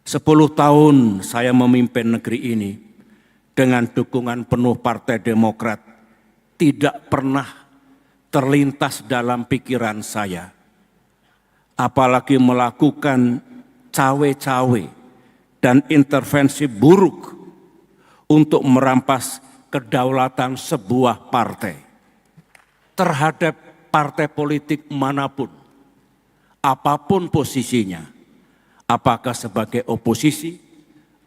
10 tahun saya memimpin negeri ini dengan dukungan penuh Partai Demokrat, tidak pernah terlintas dalam pikiran saya, apalagi melakukan cawe-cawe dan intervensi buruk untuk merampas kedaulatan sebuah partai terhadap partai politik manapun, apapun posisinya, apakah sebagai oposisi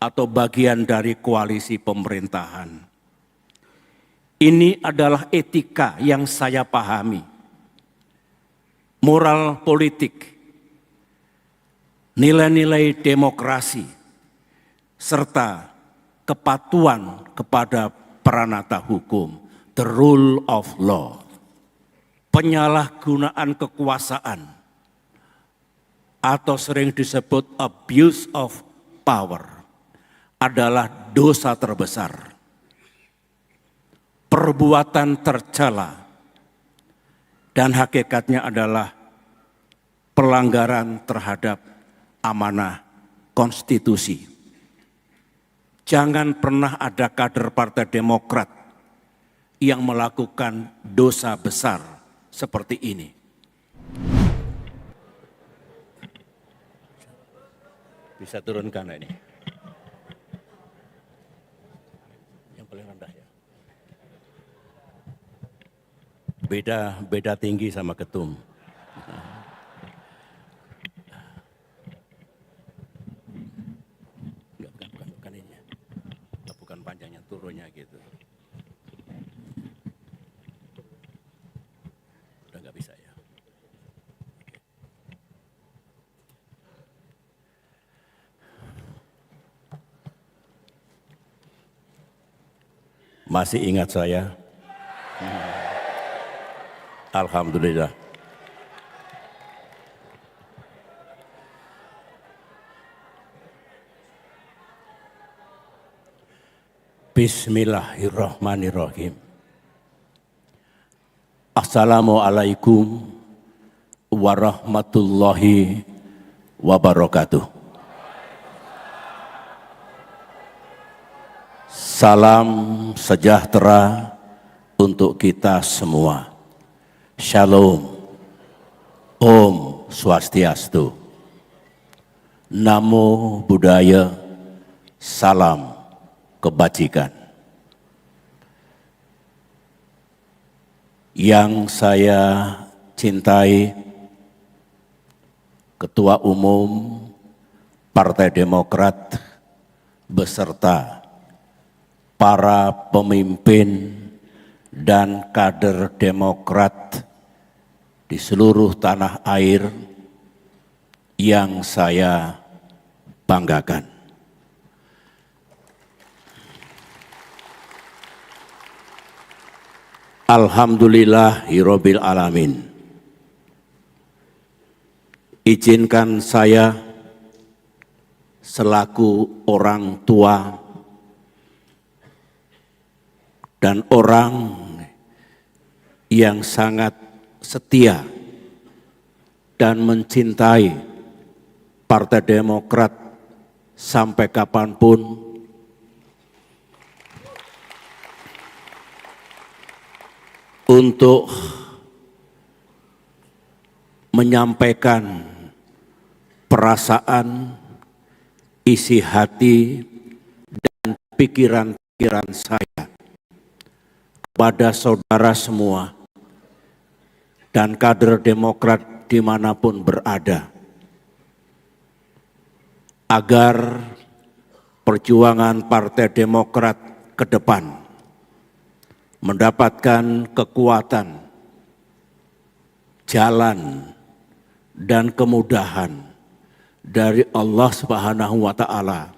atau bagian dari koalisi pemerintahan. Ini adalah etika yang saya pahami, moral politik, nilai-nilai demokrasi, serta kepatuhan kepada peranata hukum, the rule of law. Penyalahgunaan kekuasaan atau sering disebut abuse of power adalah dosa terbesar, perbuatan tercela, dan hakikatnya adalah pelanggaran terhadap amanah konstitusi. Jangan pernah ada kader Partai Demokrat yang melakukan dosa besar seperti ini. Bisa turunkan ini. Yang paling rendah ya. Beda tinggi sama ketum. Bukan ini. Bukan panjangnya, turunnya gitu. Udah nggak bisa ya. Masih ingat saya? Alhamdulillah. Bismillahirrahmanirrahim. Assalamualaikum warahmatullahi wabarakatuh. Salam sejahtera untuk kita semua. Shalom. Om Swastiastu. Namo Buddhaya. Salam kebajikan. Yang saya cintai, Ketua Umum Partai Demokrat beserta para pemimpin dan kader Demokrat di seluruh tanah air yang saya banggakan. Alhamdulillahirabbil alamin. Izinkan saya selaku orang tua dan orang yang sangat setia dan mencintai Partai Demokrat sampai kapanpun, untuk menyampaikan perasaan, isi hati, dan pikiran-pikiran saya kepada saudara semua dan kader Demokrat dimanapun berada, agar perjuangan Partai Demokrat ke depan mendapatkan kekuatan, jalan, dan kemudahan dari Allah Subhanahu wa Ta'ala,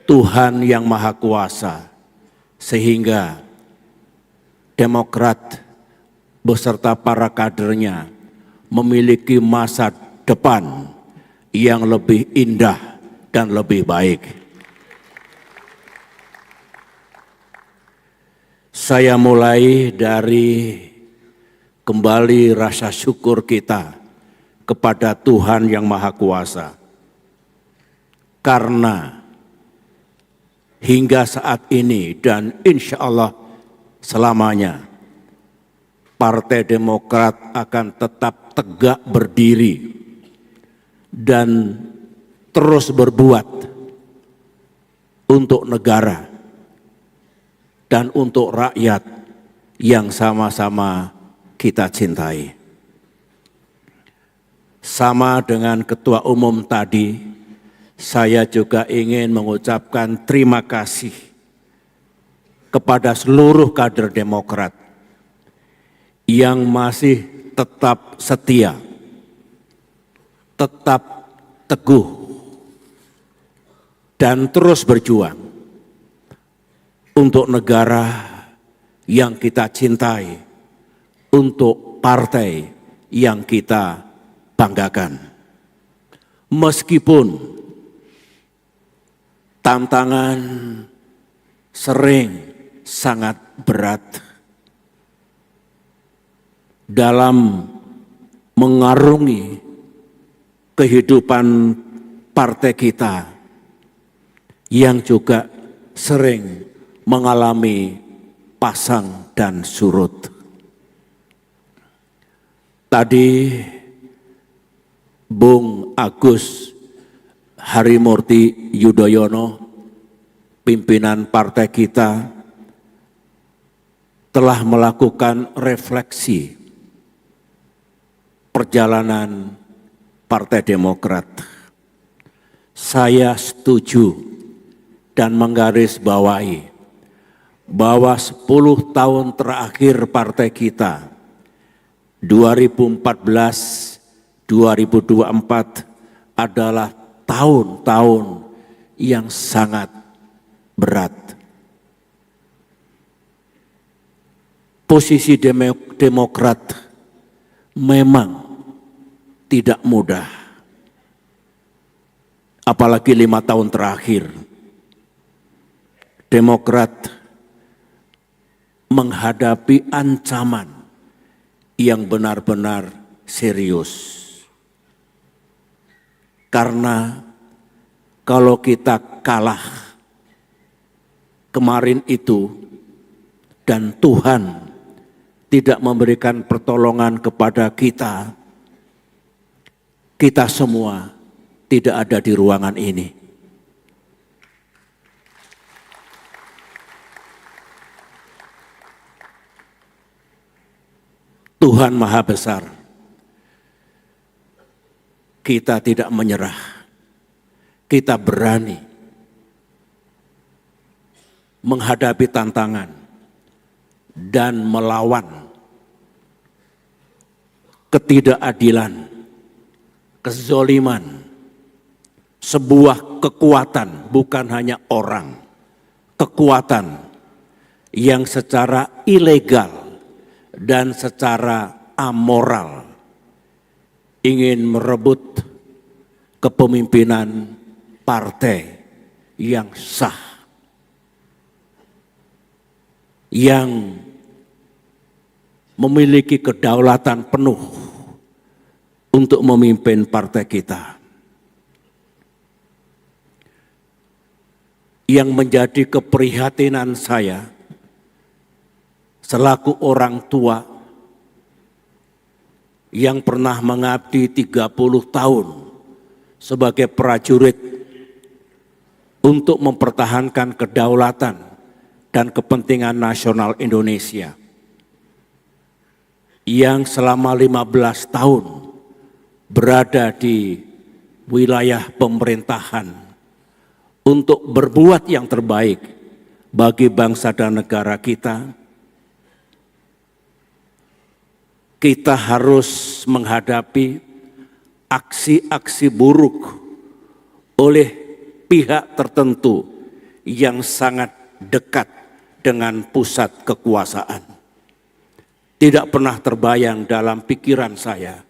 Tuhan yang Maha Kuasa, sehingga Demokrat beserta para kadernya memiliki masa depan yang lebih indah dan lebih baik. Saya mulai dari kembali rasa syukur kita kepada Tuhan yang Maha Kuasa karena hingga saat ini dan insya Allah selamanya Partai Demokrat akan tetap tegak berdiri dan terus berbuat untuk negara dan untuk rakyat yang sama-sama kita cintai. Sama dengan Ketua Umum tadi, saya juga ingin mengucapkan terima kasih kepada seluruh kader Demokrat yang masih tetap setia, tetap teguh, dan terus berjuang untuk negara yang kita cintai, untuk partai yang kita banggakan. Meskipun tantangan sering sangat berat dalam mengarungi kehidupan partai kita yang juga sering mengalami pasang dan surut. Tadi Bung Agus Harimurti Yudhoyono, pimpinan partai kita, telah melakukan refleksi perjalanan Partai Demokrat. Saya setuju dan menggarisbawahi bahwa 10 tahun terakhir partai kita 2014-2024 adalah tahun-tahun yang sangat berat. Posisi Demokrat memang tidak mudah, apalagi 5 tahun terakhir. Demokrat menghadapi ancaman yang benar-benar serius. Karena kalau kita kalah kemarin itu dan Tuhan tidak memberikan pertolongan kepada kita, kita semua tidak ada di ruangan ini. Tuhan Maha Besar. Kita tidak menyerah. Kita berani menghadapi tantangan dan melawan ketidakadilan, kezoliman, sebuah kekuatan, bukan hanya orang, kekuatan yang secara ilegal dan secara amoral ingin merebut kepemimpinan partai yang sah, yang memiliki kedaulatan penuh untuk memimpin partai kita. Yang menjadi keprihatinan saya selaku orang tua yang pernah mengabdi 30 tahun sebagai prajurit untuk mempertahankan kedaulatan dan kepentingan nasional Indonesia, yang selama 15 tahun berada di wilayah pemerintahan untuk berbuat yang terbaik bagi bangsa dan negara kita. Kita harus menghadapi aksi-aksi buruk oleh pihak tertentu yang sangat dekat dengan pusat kekuasaan. Tidak pernah terbayang dalam pikiran saya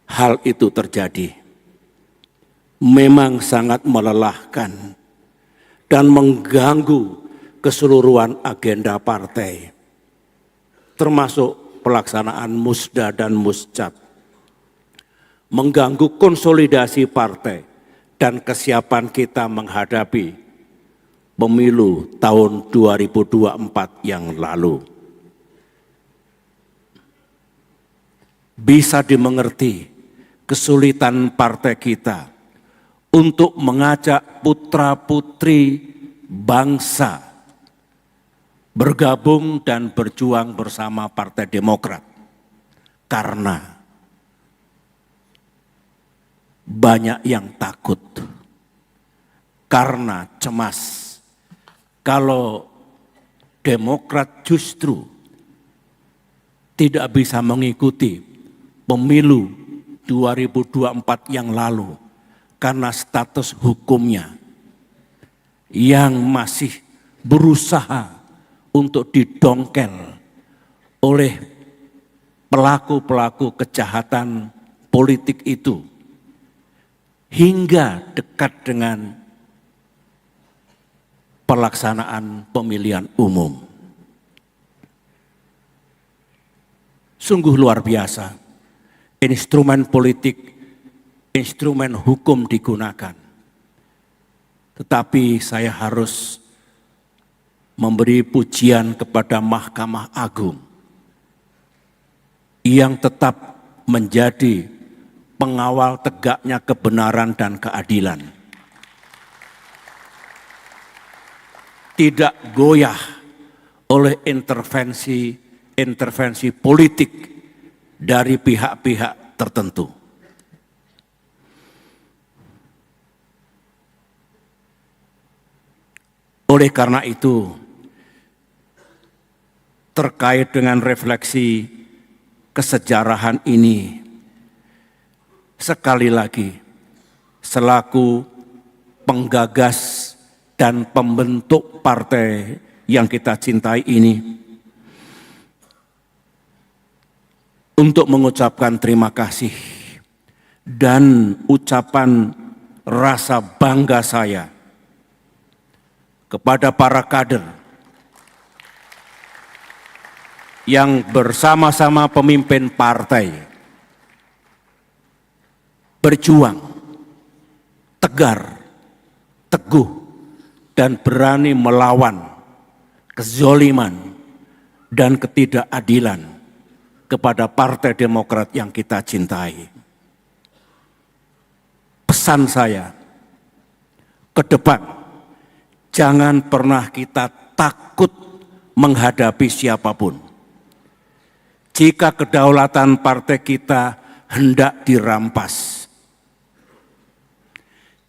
hal itu terjadi. Memang sangat melelahkan dan mengganggu keseluruhan agenda partai, termasuk pelaksanaan musda dan muscap, mengganggu konsolidasi partai dan kesiapan kita menghadapi pemilu tahun 2024 yang lalu. Bisa dimengerti kesulitan partai kita untuk mengajak putra-putri bangsa bergabung dan berjuang bersama Partai Demokrat. Karena banyak yang takut, karena cemas kalau Demokrat justru tidak bisa mengikuti pemilu 2024 yang lalu karena status hukumnya yang masih berusaha untuk didongkel oleh pelaku-pelaku kejahatan politik itu hingga dekat dengan pelaksanaan pemilihan umum. Sungguh luar biasa, instrumen politik, instrumen hukum digunakan. Tetapi saya harus memberi pujian kepada Mahkamah Agung yang tetap menjadi pengawal tegaknya kebenaran dan keadilan. Tidak goyah oleh intervensi politik dari pihak-pihak tertentu. Oleh karena itu, terkait dengan refleksi kesejarahan ini, sekali lagi, selaku penggagas dan pembentuk partai yang kita cintai ini, untuk mengucapkan terima kasih dan ucapan rasa bangga saya kepada para kader yang bersama-sama pemimpin partai berjuang tegar, teguh, dan berani melawan kezoliman dan ketidakadilan kepada Partai Demokrat yang kita cintai. Pesan saya ke depan, jangan pernah kita takut menghadapi siapapun. Jika kedaulatan partai kita hendak dirampas,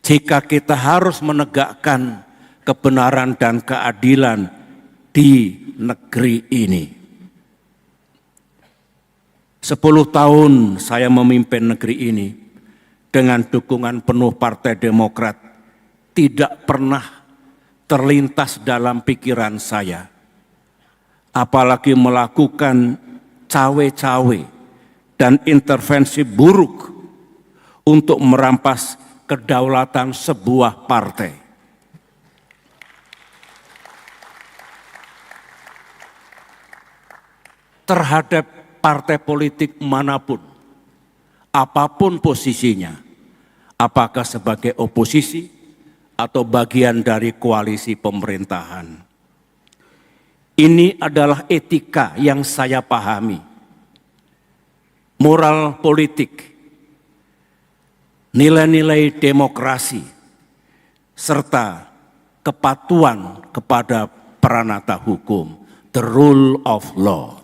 jika kita harus menegakkan kebenaran dan keadilan di negeri ini. 10 tahun saya memimpin negeri ini dengan dukungan penuh Partai Demokrat, tidak pernah terlintas dalam pikiran saya, apalagi melakukan cawe-cawe dan intervensi buruk untuk merampas kedaulatan sebuah partai. Terhadap partai politik manapun, apapun posisinya, apakah sebagai oposisi atau bagian dari koalisi pemerintahan. Ini adalah etika yang saya pahami. Moral politik, nilai-nilai demokrasi, serta kepatuhan kepada peranata hukum, the rule of law.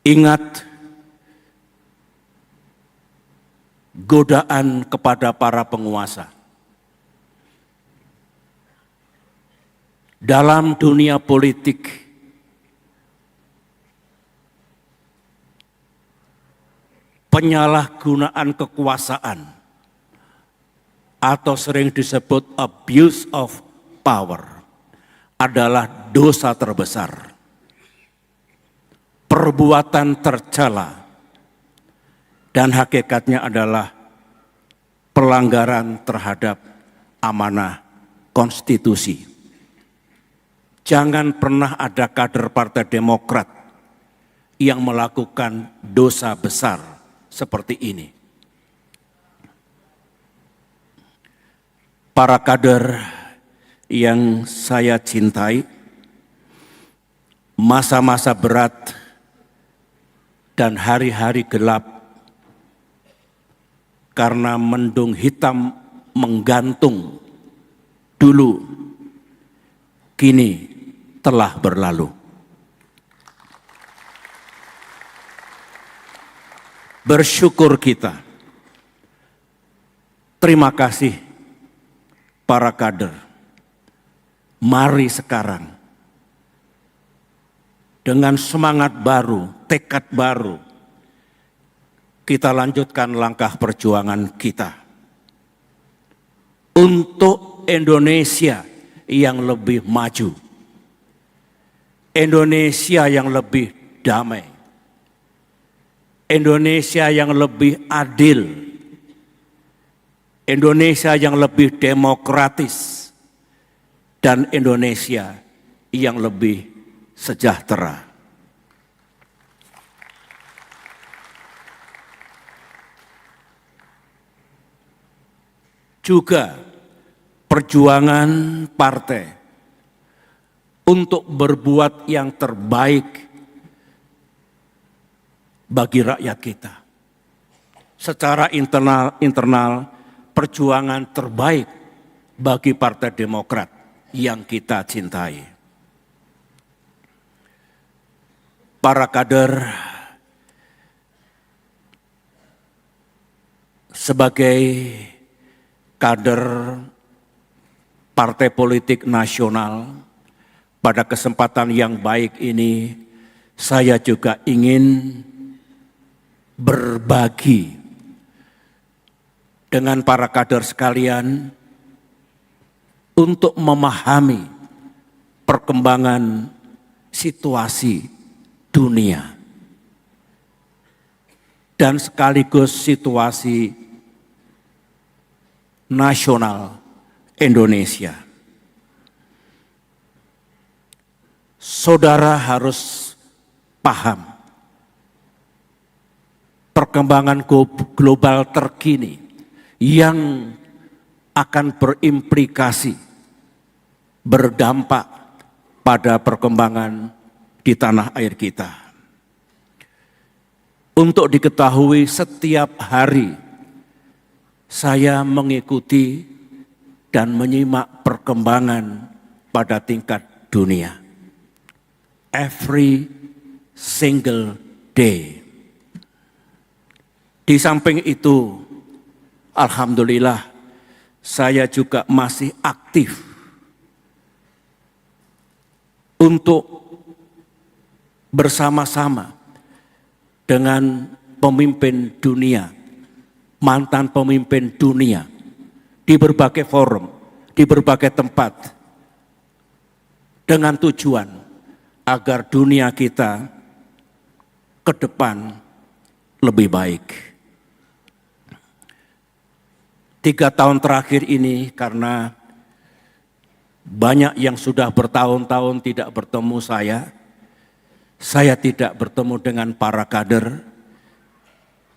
Ingat, godaan kepada para penguasa. Dalam dunia politik, penyalahgunaan kekuasaan atau sering disebut abuse of power adalah dosa terbesar, perbuatan tercela, dan hakikatnya adalah pelanggaran terhadap amanah konstitusi. Jangan pernah ada kader Partai Demokrat yang melakukan dosa besar seperti ini. para kader yang saya cintai, masa-masa berat dan hari-hari gelap karena mendung hitam menggantung dulu, kini telah berlalu. Bersyukur kita. Terima kasih para kader. Mari sekarang dengan semangat baru, tekad baru, kita lanjutkan langkah perjuangan kita untuk Indonesia yang lebih maju, Indonesia yang lebih damai, Indonesia yang lebih adil, Indonesia yang lebih demokratis, dan Indonesia yang lebih sejahtera. Juga perjuangan partai untuk berbuat yang terbaik bagi rakyat kita. Secara internal perjuangan terbaik bagi Partai Demokrat yang kita cintai. Para kader, sebagai kader partai politik nasional, pada kesempatan yang baik ini saya juga ingin berbagi dengan para kader sekalian untuk memahami perkembangan situasi dunia dan sekaligus situasi nasional Indonesia. Saudara harus paham perkembangan global terkini yang akan berimplikasi, berdampak pada perkembangan di tanah air kita. Untuk diketahui, setiap hari saya mengikuti dan menyimak perkembangan pada tingkat dunia. Every single day. Di samping itu, alhamdulillah, saya juga masih aktif untuk bersama-sama dengan pemimpin dunia, mantan pemimpin dunia, di berbagai forum, di berbagai tempat, dengan tujuan agar dunia kita ke depan lebih baik. 3 tahun terakhir ini, karena banyak yang sudah bertahun-tahun tidak bertemu saya tidak bertemu dengan para kader.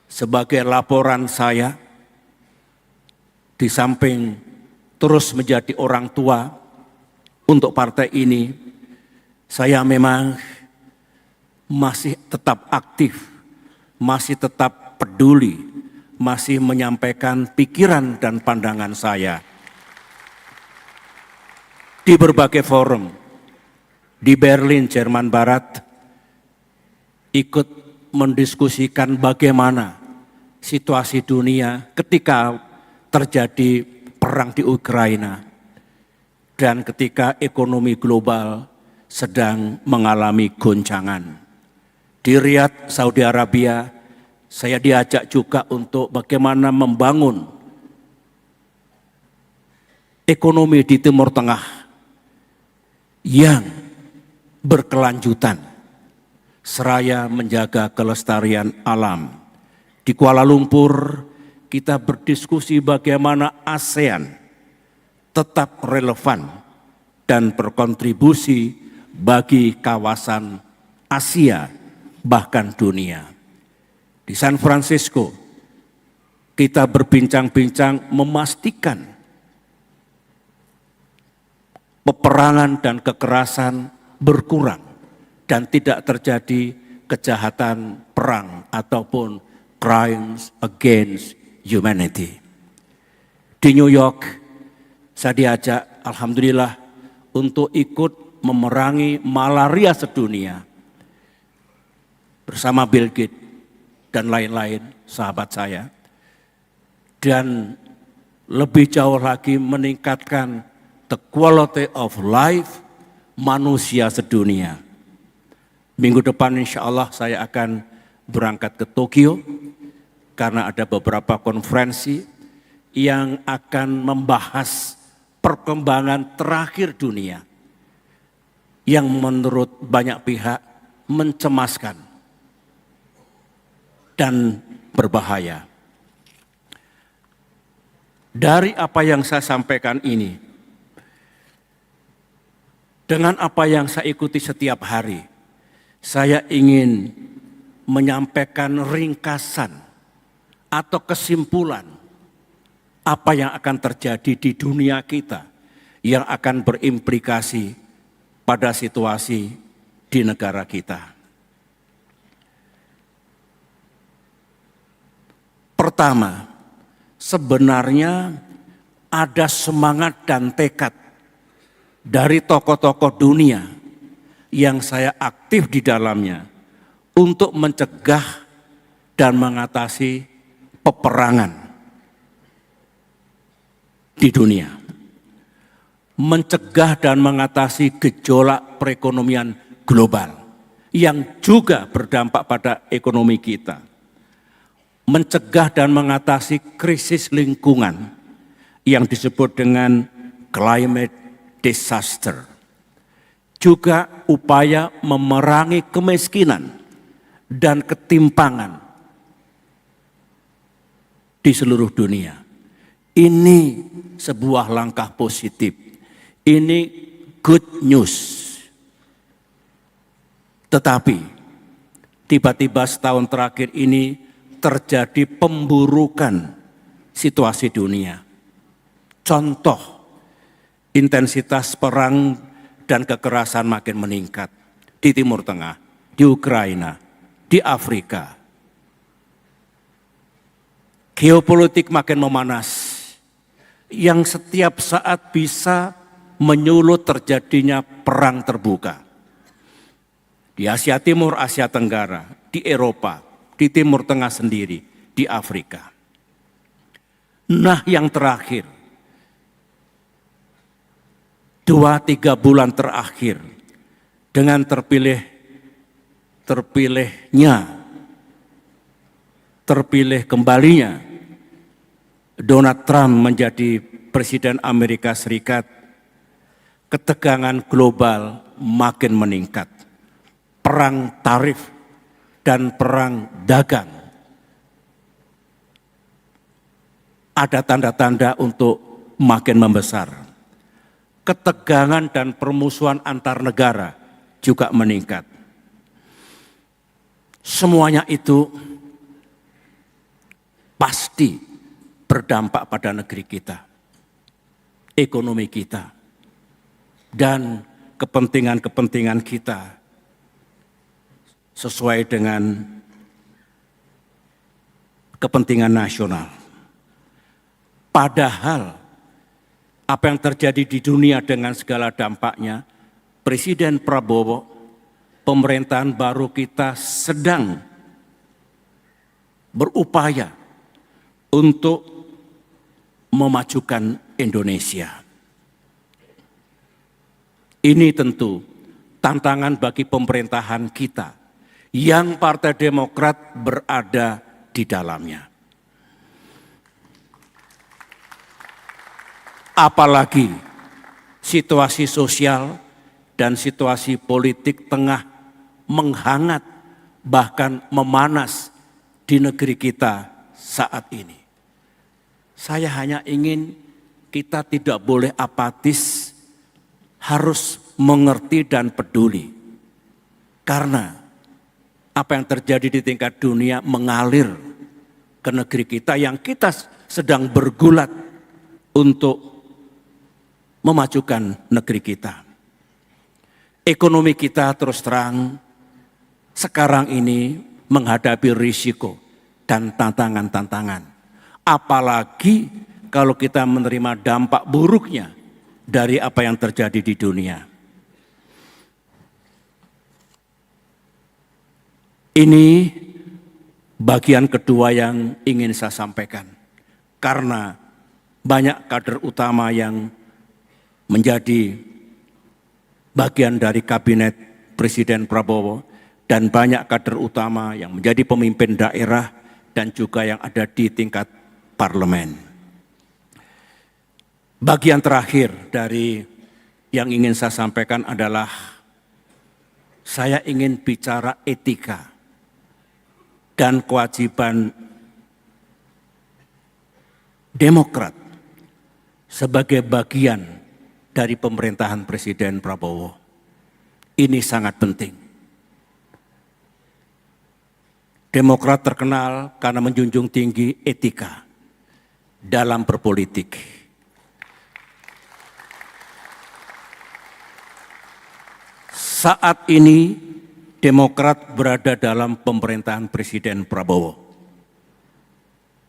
Sebagai laporan saya, di samping terus menjadi orang tua untuk partai ini, saya memang masih tetap aktif, masih tetap peduli, masih menyampaikan pikiran dan pandangan saya di berbagai forum. Di Berlin, Jerman Barat, ikut mendiskusikan bagaimana situasi dunia ketika terjadi perang di Ukraina dan ketika ekonomi global sedang mengalami goncangan. Di Riyadh, Saudi Arabia, saya diajak juga untuk bagaimana membangun ekonomi di Timur Tengah yang berkelanjutan seraya menjaga kelestarian alam. Di Kuala Lumpur kita berdiskusi bagaimana ASEAN tetap relevan dan berkontribusi bagi kawasan Asia bahkan dunia. Di San Francisco kita berbincang-bincang memastikan peperangan dan kekerasan berkurang dan tidak terjadi kejahatan perang ataupun crimes against humanity. Di New York, saya diajak, alhamdulillah, untuk ikut memerangi malaria sedunia bersama Bill Gates dan lain-lain sahabat saya. Dan lebih jauh lagi meningkatkan the quality of life manusia sedunia. Minggu depan insya Allah saya akan berangkat ke Tokyo karena ada beberapa konferensi yang akan membahas perkembangan terakhir dunia yang menurut banyak pihak mencemaskan dan berbahaya. Dari apa yang saya sampaikan ini, dengan apa yang saya ikuti setiap hari, saya ingin menyampaikan ringkasan atau kesimpulan apa yang akan terjadi di dunia kita yang akan berimplikasi pada situasi di negara kita. Pertama, sebenarnya ada semangat dan tekad dari tokoh-tokoh dunia yang saya aktif di dalamnya untuk mencegah dan mengatasi peperangan di dunia. Mencegah dan mengatasi gejolak perekonomian global yang juga berdampak pada ekonomi kita. Mencegah dan mengatasi krisis lingkungan yang disebut dengan climate disaster. Juga upaya memerangi kemiskinan dan ketimpangan di seluruh dunia. Ini sebuah langkah positif. Ini good news. Tetapi tiba-tiba setahun terakhir ini terjadi pemburukan situasi dunia. Contoh, intensitas perang dan kekerasan makin meningkat di Timur Tengah, di Ukraina, di Afrika. Geopolitik makin memanas, yang setiap saat bisa menyulut terjadinya perang terbuka. Di Asia Timur, Asia Tenggara, di Eropa, di Timur Tengah sendiri, di Afrika. Nah yang terakhir, 2-3 bulan terakhir, dengan terpilih kembalinya Donald Trump menjadi Presiden Amerika Serikat, ketegangan global makin meningkat. Perang tarif dan perang dagang. Ada tanda-tanda untuk makin membesar. Ketegangan dan permusuhan antar negara juga meningkat. Semuanya itu pasti berdampak pada negeri kita, ekonomi kita, dan kepentingan-kepentingan kita sesuai dengan kepentingan nasional. Padahal apa yang terjadi di dunia dengan segala dampaknya, Presiden Prabowo, pemerintahan baru kita sedang berupaya untuk memajukan Indonesia. Ini tentu tantangan bagi pemerintahan kita yang Partai Demokrat berada di dalamnya. Apalagi situasi sosial dan situasi politik tengah menghangat bahkan memanas di negeri kita saat ini. Saya hanya ingin kita tidak boleh apatis, harus mengerti dan peduli. Karena apa yang terjadi di tingkat dunia mengalir ke negeri kita yang kita sedang bergulat untuk memajukan negeri kita. Ekonomi kita terus terang sekarang ini menghadapi risiko dan tantangan-tantangan. Apalagi kalau kita menerima dampak buruknya dari apa yang terjadi di dunia. Ini bagian kedua yang ingin saya sampaikan. Karena banyak kader utama yang menjadi bagian dari kabinet Presiden Prabowo dan banyak kader utama yang menjadi pemimpin daerah dan juga yang ada di tingkat parlemen. Bagian terakhir dari yang ingin saya sampaikan adalah saya ingin bicara etika dan kewajiban Demokrat sebagai bagian dari pemerintahan Presiden Prabowo. Ini sangat penting. Demokrat terkenal karena menjunjung tinggi etika dalam berpolitik. Saat ini Demokrat berada dalam pemerintahan Presiden Prabowo.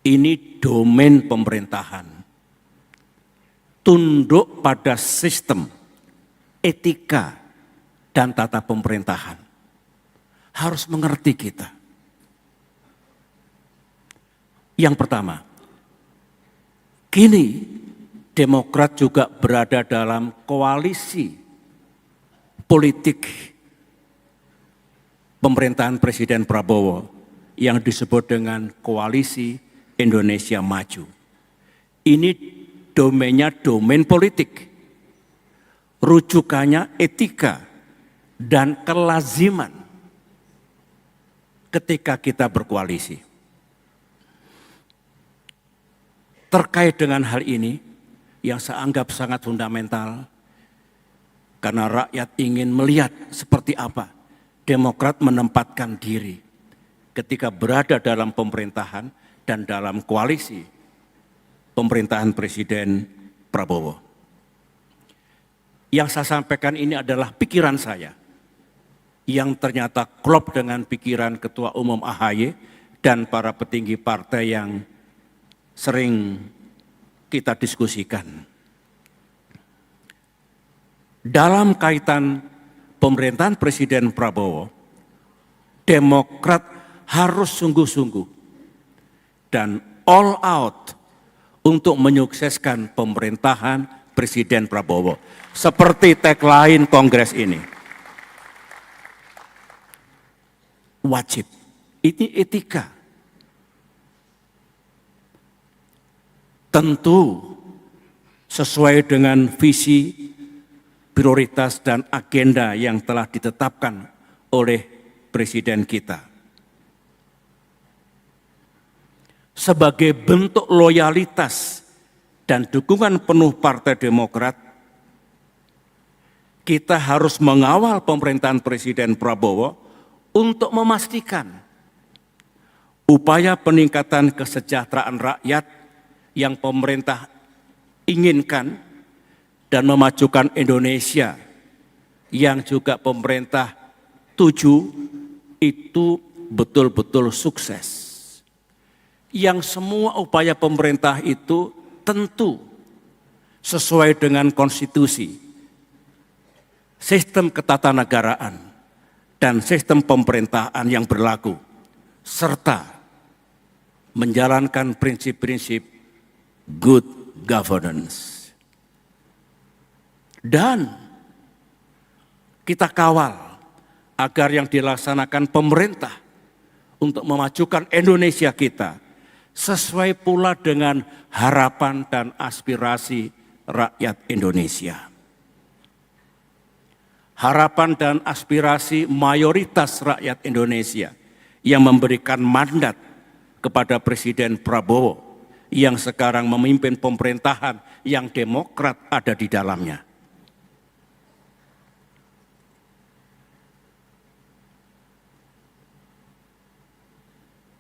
Ini domain pemerintahan. Tunduk pada sistem, etika, dan tata pemerintahan. Harus mengerti kita. Yang pertama, kini Demokrat juga berada dalam koalisi politik pemerintahan Presiden Prabowo yang disebut dengan Koalisi Indonesia Maju. Ini domainnya domain politik, rujukannya etika dan kelaziman ketika kita berkoalisi. Terkait dengan hal ini yang saya anggap sangat fundamental, karena rakyat ingin melihat seperti apa Demokrat menempatkan diri ketika berada dalam pemerintahan dan dalam koalisi pemerintahan Presiden Prabowo. Yang saya sampaikan ini adalah pikiran saya yang ternyata klop dengan pikiran Ketua Umum AHY dan para petinggi partai yang sering kita diskusikan. Dalam kaitan pemerintahan Presiden Prabowo, Demokrat harus sungguh-sungguh dan all out untuk menyukseskan pemerintahan Presiden Prabowo. Seperti tagline Kongres ini. Wajib. Ini etika. Tentu sesuai dengan visi, prioritas dan agenda yang telah ditetapkan oleh Presiden kita. Sebagai bentuk loyalitas dan dukungan penuh Partai Demokrat, kita harus mengawal pemerintahan Presiden Prabowo untuk memastikan upaya peningkatan kesejahteraan rakyat yang pemerintah inginkan dan memajukan Indonesia yang juga pemerintah tuju itu betul-betul sukses. Yang semua upaya pemerintah itu tentu sesuai dengan konstitusi, sistem ketatanegaraan, dan sistem pemerintahan yang berlaku, serta menjalankan prinsip-prinsip good governance. Dan kita kawal agar yang dilaksanakan pemerintah untuk memajukan Indonesia kita sesuai pula dengan harapan dan aspirasi rakyat Indonesia. Harapan dan aspirasi mayoritas rakyat Indonesia yang memberikan mandat kepada Presiden Prabowo yang sekarang memimpin pemerintahan yang Demokrat ada di dalamnya.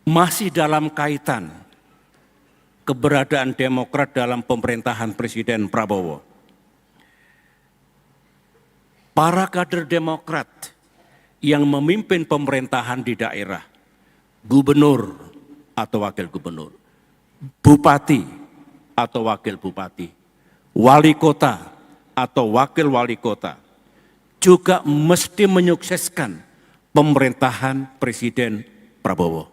Masih dalam kaitan keberadaan Demokrat dalam pemerintahan Presiden Prabowo. para kader Demokrat yang memimpin pemerintahan di daerah, gubernur atau wakil gubernur, bupati atau wakil bupati, wali kota atau wakil wali kota, juga mesti menyukseskan pemerintahan Presiden Prabowo.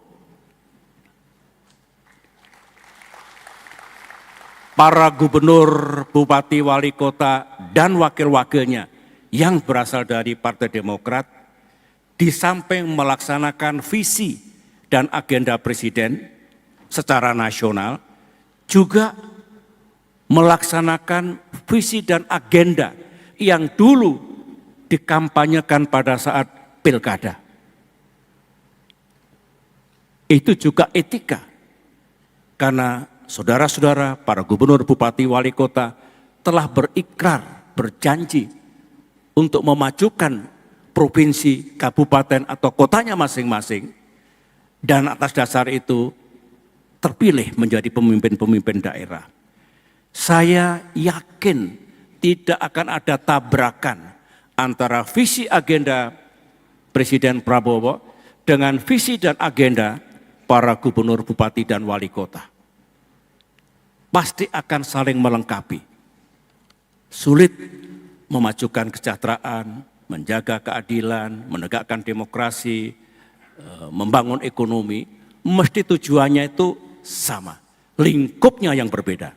Para gubernur, bupati, wali kota, dan wakil-wakilnya yang berasal dari Partai Demokrat, di samping melaksanakan visi dan agenda Presiden secara nasional, juga melaksanakan visi dan agenda yang dulu dikampanyekan pada saat pilkada. Itu juga etika, karena saudara-saudara, para gubernur, bupati, wali kota telah berikrar, berjanji untuk memajukan provinsi, kabupaten, atau kotanya masing-masing, dan atas dasar itu terpilih menjadi pemimpin-pemimpin daerah. Saya yakin tidak akan ada tabrakan antara visi agenda Presiden Prabowo dengan visi dan agenda para gubernur, bupati, dan wali kota. Pasti akan saling melengkapi. Sulit memajukan kesejahteraan, menjaga keadilan, menegakkan demokrasi, membangun ekonomi, mesti tujuannya itu sama, lingkupnya yang berbeda.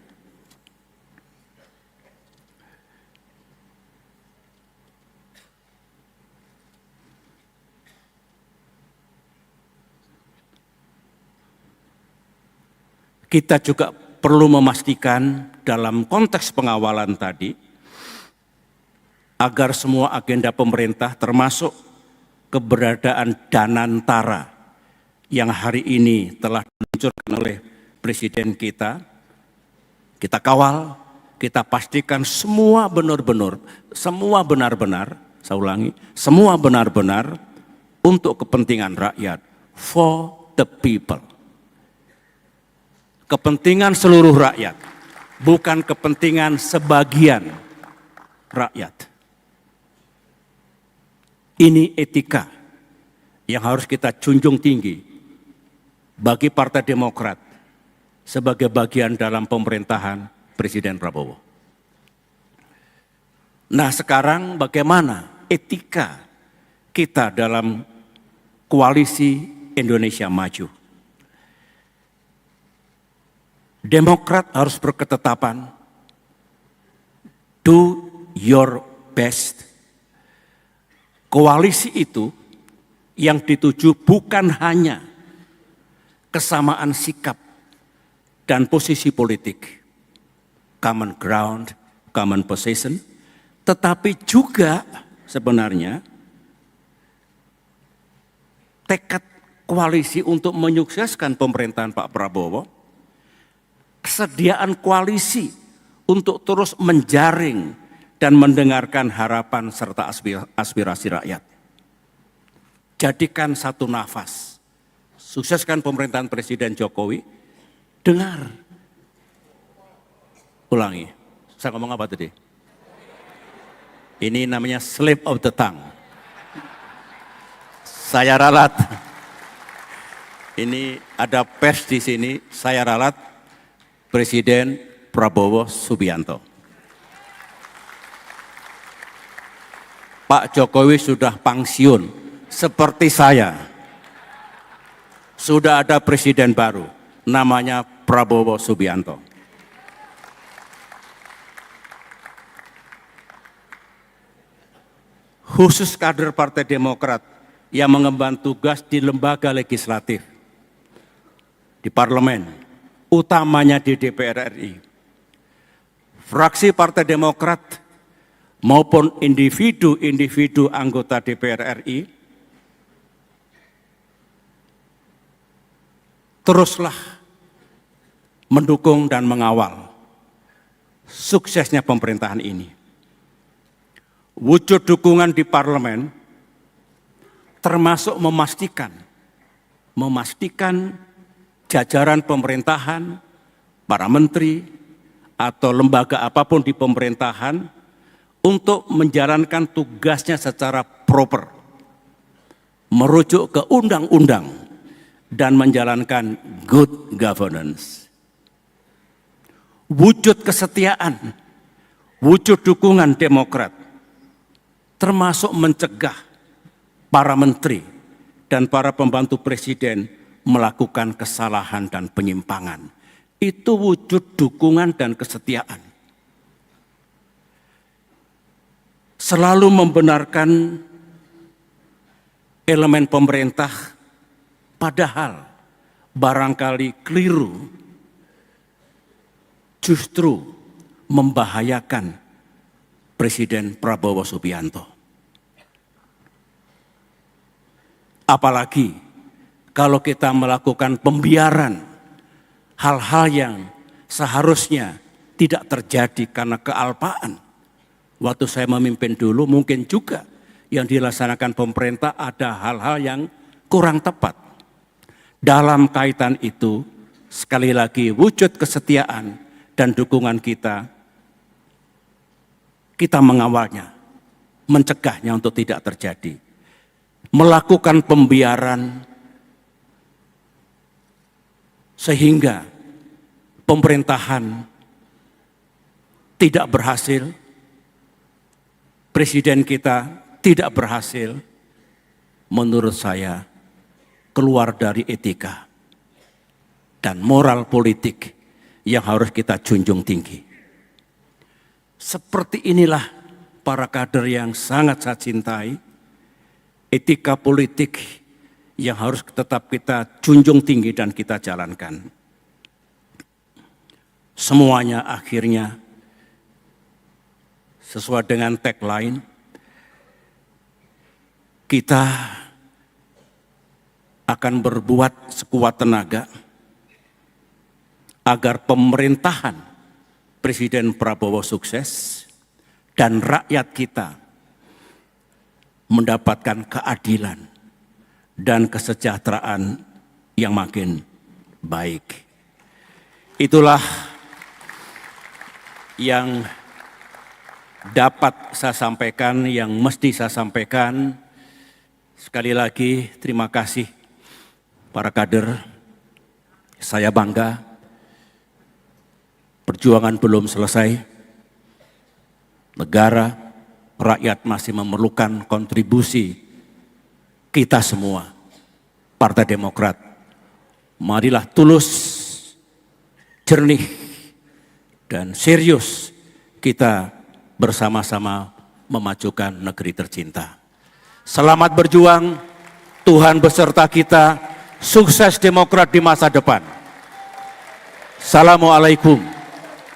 Kita juga perlu memastikan dalam konteks pengawalan tadi, agar semua agenda pemerintah termasuk keberadaan Danantara yang hari ini telah diluncurkan oleh Presiden kita kawal, kita pastikan semua benar-benar, saya ulangi, semua benar-benar untuk kepentingan rakyat, for the people. Kepentingan seluruh rakyat, bukan kepentingan sebagian rakyat. Ini etika yang harus kita junjung tinggi bagi Partai Demokrat sebagai bagian dalam pemerintahan Presiden Prabowo. Nah, sekarang bagaimana etika kita dalam koalisi Indonesia Maju? Demokrat harus berketetapan, do your best. Koalisi itu yang dituju bukan hanya kesamaan sikap dan posisi politik, common ground, common position, tetapi juga sebenarnya tekad koalisi untuk menyukseskan pemerintahan Pak Prabowo, kesediaan koalisi untuk terus menjaring dan mendengarkan harapan serta aspirasi rakyat. Jadikan satu nafas, sukseskan pemerintahan Presiden Jokowi, dengar. Ulangi, saya ngomong apa tadi? Ini namanya slip of the tongue. Saya ralat. Ini ada pers di sini, saya ralat. Presiden Prabowo Subianto. Pak Jokowi sudah pensiun, seperti saya. Sudah ada presiden baru, namanya Prabowo Subianto. Khusus kader Partai Demokrat yang mengemban tugas di lembaga legislatif, di parlemen, utamanya di DPR RI. Fraksi Partai Demokrat maupun individu-individu anggota DPR RI teruslah mendukung dan mengawal suksesnya pemerintahan ini. Wujud dukungan di parlemen termasuk memastikan jajaran pemerintahan, para menteri, atau lembaga apapun di pemerintahan untuk menjalankan tugasnya secara proper, merujuk ke undang-undang, dan menjalankan good governance. Wujud kesetiaan, wujud dukungan Demokrat, termasuk mencegah para menteri dan para pembantu presiden melakukan kesalahan dan penyimpangan. Itu wujud dukungan dan kesetiaan. Selalu membenarkan elemen pemerintah, padahal barangkali keliru, justru membahayakan Presiden Prabowo Subianto. Apalagi kalau kita melakukan pembiaran hal-hal yang seharusnya tidak terjadi karena kealpaan. Waktu saya memimpin dulu mungkin juga yang dilaksanakan pemerintah ada hal-hal yang kurang tepat. Dalam kaitan itu, sekali lagi wujud kesetiaan dan dukungan kita mengawalnya, mencegahnya untuk tidak terjadi. Melakukan pembiaran sehingga pemerintahan tidak berhasil, presiden kita tidak berhasil, menurut saya keluar dari etika dan moral politik yang harus kita junjung tinggi. Seperti inilah para kader yang sangat saya cintai, etika politik yang harus tetap kita junjung tinggi dan kita jalankan. Semuanya akhirnya sesuai dengan tagline, kita akan berbuat sekuat tenaga agar pemerintahan Presiden Prabowo sukses dan rakyat kita mendapatkan keadilan dan kesejahteraan yang makin baik. Itulah yang dapat saya sampaikan, yang mesti saya sampaikan. Sekali lagi terima kasih para kader, saya bangga. Perjuangan belum selesai, negara, rakyat masih memerlukan kontribusi kita semua. Partai Demokrat, marilah tulus, jernih, dan serius kita bersama-sama memajukan negeri tercinta. Selamat berjuang, Tuhan beserta kita, sukses Demokrat di masa depan. Assalamualaikum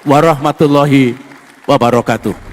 warahmatullahi wabarakatuh.